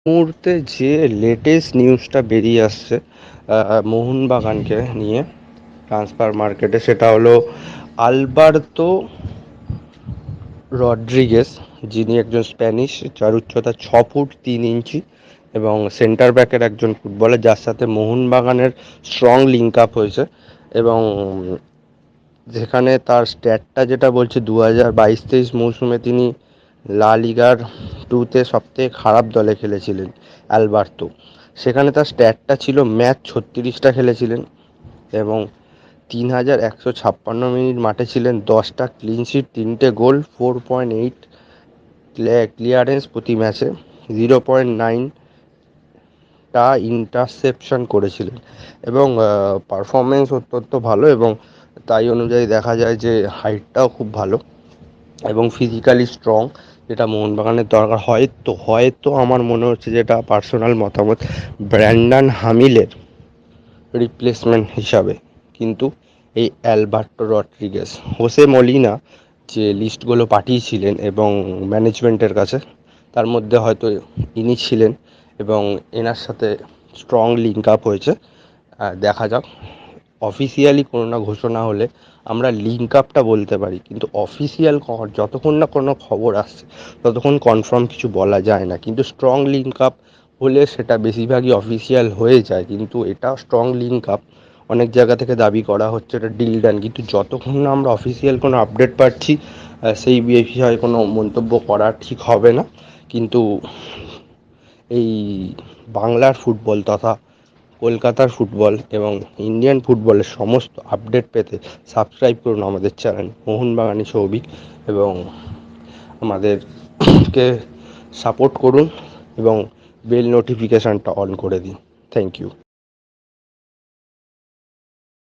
মুহূর্তে যে লেটেস্ট নিউজটা বেরিয়ে আসছে মোহনবাগানকে নিয়ে ট্রান্সফার মার্কেটে, সেটা হলো আলবার্তো রড্রিগেজ, যিনি একজন স্প্যানিশ, যার উচ্চতা 6 ফুট 3 ইঞ্চি এবং সেন্টার ব্যাকের একজন ফুটবলার, যার সাথে মোহনবাগানের স্ট্রং লিঙ্ক আপ হয়েছে। এবং যেখানে তার স্ট্যাটটা যেটা বলছে, 2022-23 মৌসুমে তিনি লা লিগার 2-তে সবথেকে খারাপ দলে খেলেছিলেন অ্যালবার্তো। সেখানে তার স্ট্যাটটা ছিল ম্যাচ 36টা খেলেছিলেন এবং 3156 মিনিট মাঠে ছিলেন, 10টা ক্লিন শিট, 3টে গোল, 4.8 ক্লিয়ারেন্স প্রতি ম্যাচে, 0.9টা ইন্টারসেপশন করেছিলেন এবং পারফরমেন্স অত্যন্ত ভালো। এবং তাই অনুযায়ী দেখা যায় যে হাইটটাও খুব ভালো এবং ফিজিক্যালি স্ট্রং, যেটা মোহনবাগানের দরকার। হয়তো আমার মনে হচ্ছে, যেটা পার্সোনাল মতামত, ব্র্যান্ডন হামিলের রিপ্লেসমেন্ট হিসাবে কিন্তু এই অ্যালবার্টো রড্রিগেজ, হোসে মলিনা যে লিস্টগুলো পাঠিয়েছিলেন এবং ম্যানেজমেন্টের কাছে, তার মধ্যে হয়তো ইনি ছিলেন এবং এনার সাথে স্ট্রং লিঙ্ক আপ হয়েছে। দেখা যাক, অফিসিয়ালি কোনো না ঘোষণা হলে আমরা লিঙ্ক আপটা বলতে পারি, কিন্তু অফিসিয়াল যতক্ষণ না কোনো খবর আসছে ততক্ষণ কনফার্ম কিছু বলা যায় না। কিন্তু স্ট্রং লিঙ্ক আপ হলে সেটা বেশিরভাগই অফিসিয়াল হয়ে যায়, কিন্তু এটা স্ট্রং লিঙ্ক আপ অনেক জায়গা থেকে দাবি করা হচ্ছে এটা ডিল ডান, কিন্তু যতক্ষণ না আমরা অফিসিয়াল কোনো আপডেট পাচ্ছি সেই বিষয়ে কোনো মন্তব্য করা ঠিক হবে না। কিন্তু এই বাংলার ফুটবল তথা কলকাতার ফুটবল এবং ইন্ডিয়ান ফুটবলের সমস্ত আপডেট পেতে সাবস্ক্রাইব করুন আমাদের চ্যানেল মোহনবাগানি সৌভিক এবং আমাদেরকে সাপোর্ট করুন এবং বেল নোটিফিকেশানটা অন করে দিন। Thank you.